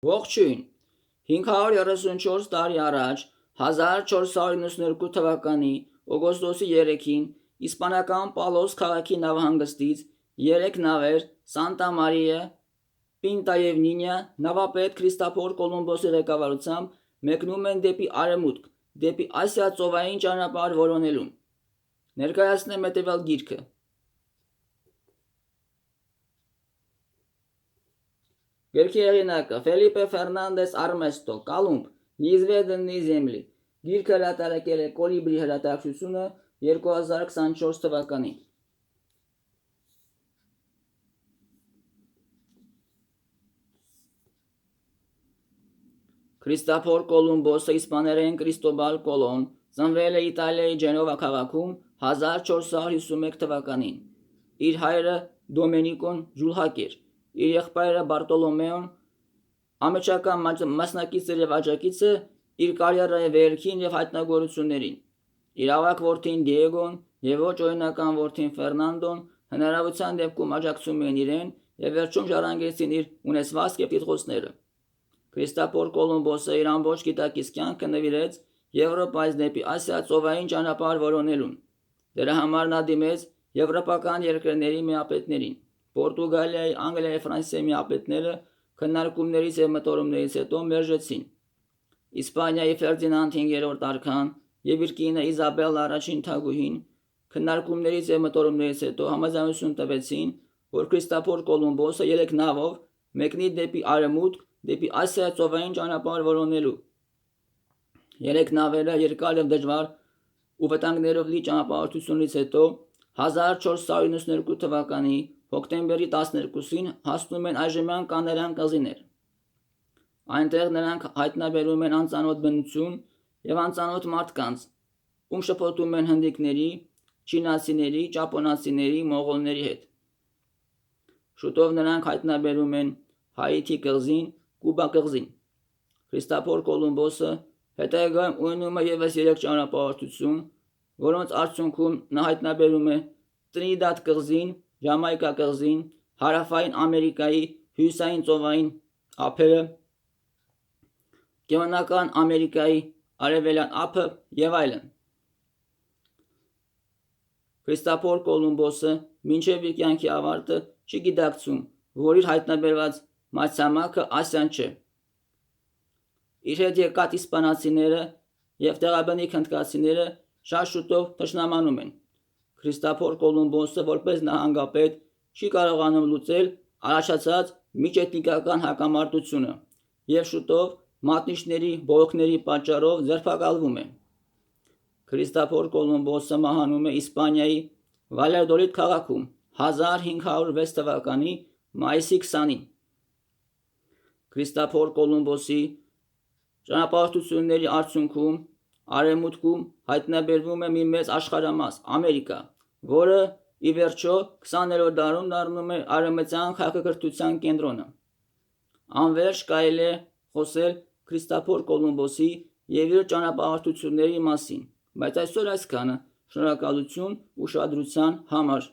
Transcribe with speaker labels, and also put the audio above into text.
Speaker 1: Ողջույն։ 534 տարի առաջ 1492 թվականի օգոստոսի 3-ին իսպանական Պալոս քաղաքի նավահանգստից 3 նավեր Սանտա Մարիա Պինտա եւ Նինյա նավապետ Քրիստոֆոր Կոլումբոսի ղեկավարությամբ մեկնում են դեպի արևմուտք, դեպի Ասիա ծովային ճանապարհ որոնելուն։ Ներկայացնեմ հետևյալ գիրքը։ Գրքի հեղինակը Ֆելիպե Ֆերնանդես Արմեստո, Կոլումբ, Նիզվեդնի Զեմլի։ Գիրքը հրատարակել է Կոլիբրի հրատարակչությունը 2024 թվականին։ Քրիստոֆոր Կոլումբոսը իսպաներեն Կրիստոբալ Կոլոն ծնվել է Իտալիայի Ջենովա քաղաքում 1451 թվականին։ Իր հայրը Դոմենիկոն ջուլհակ էր, իր եղբայրը Բարտոլոմեոն ամեջական մասնակից էր եւ աջակիցը իր կարիերայի վերքին եւ հայտնագործություններին։ Իր ավագ որդին Դիեգոն եւ ոչ օրինական որդին Ֆերնանդոն հնարավորության դեպքում աջակցում էին իրեն եւ վերջում ժառանգեցին իր ունեցվածք եւ տիտղոսները։ Քրիստոֆոր Կոլումբոսը իր ամբողջ գիտակից կյանքը նվիրեց Եվրոպայից դեպի Ասիա ծովային ճանապարհ որոնելուն։ Դրա համար նա դիմեց եվրոպական երկրների միապետներին։ Պորտուգալիայի, Անգլիայի, Ֆրանսիայի միապետները քննարկումներից եւ մտորումներից հետո մերժեցին։ Իսպանիայի Ֆերդինանդ 5-րդ արքան եւ իր կինը Իզաբելլա առաջին թագուհին քննարկումներից եւ մտորումներից հետո համաձայնություն տվեցին, որ Քրիստոֆոր Կոլումբոսը 3 նավով մեկնի դեպի արևմուտք, դեպի Ասիա ծովային ճանապարհ որոնելու։ 3 նավերը երկար եւ դժվար ու վտանգներով լի ճանապարհորդությունից հետո 1492 թվականի հոկտեմբերի 12-ին հասնում են այժմյան Կանարյան կղզիներ։ Այնտեղ նրանք հայտնաբերում են անծանոթ բնություն եւ անծանոթ մարդկանց, ում շփոթում են հնդիկների, չինացիների, ճապոնացիների, մողոլների հետ։ Շուտով նրանք հայտնաբերում են Հայիթի կղզին, Կուբա կղզին։ Քրիստոֆոր Կոլումբոսը հետագայում ունենում է եւս 3 ճանապարհորդություն, որոնց արդյունքում նա հայտնաբերում է Տրինիդադ կղզին, Ջամայկա կղզին, Հարավային Ամերիկայի հյուսային ծովային ափերը, Կենտրոնական Ամերիկայի արևելյան ափը եւ այլն։ Քրիստոֆոր Կոլումբոսը մինչև իր կյանքի ավարտը չի գիտակցում, որ իր հայտնաբերված մայրցամաքը Ասիան չէ։ Իր հետ եկած իսպանացիները եւ տեղաբնիկ հնդկացիները շատ շուտով թշնամանում են։ Քրիստոֆոր Կոլումբոսը որպես նահանգապետ չի կարողանում լուծել առաջացած միջէթնիկական հակամարտությունը եւ շուտով մատնիչների բողոքների պատճառով ձերբակալվում է։ Քրիստոֆոր Կոլումբոսը մահանում է Իսպանիայի Վալladolid քաղաքում 1506 թվականի մայիսի 20-ին։ Քրիստոֆոր Կոլումբոսի ճանապարհորդությունների արդյունքում արևմուտքում հայտնաբերվում է մի մեծ աշխարհամաս՝ Ամերիկա, որը ի վերջո 20-րդ դարում դառնում է արևմտյան քաղաքակրթության կենտրոնը։ Անվերջ կարելի է խոսել Քրիստոֆոր Կոլումբոսի եւ իր ճանապարհորդությունների մասին, բայց այսօր այսքանը։ Շնորհակալություն ուշադրության համար։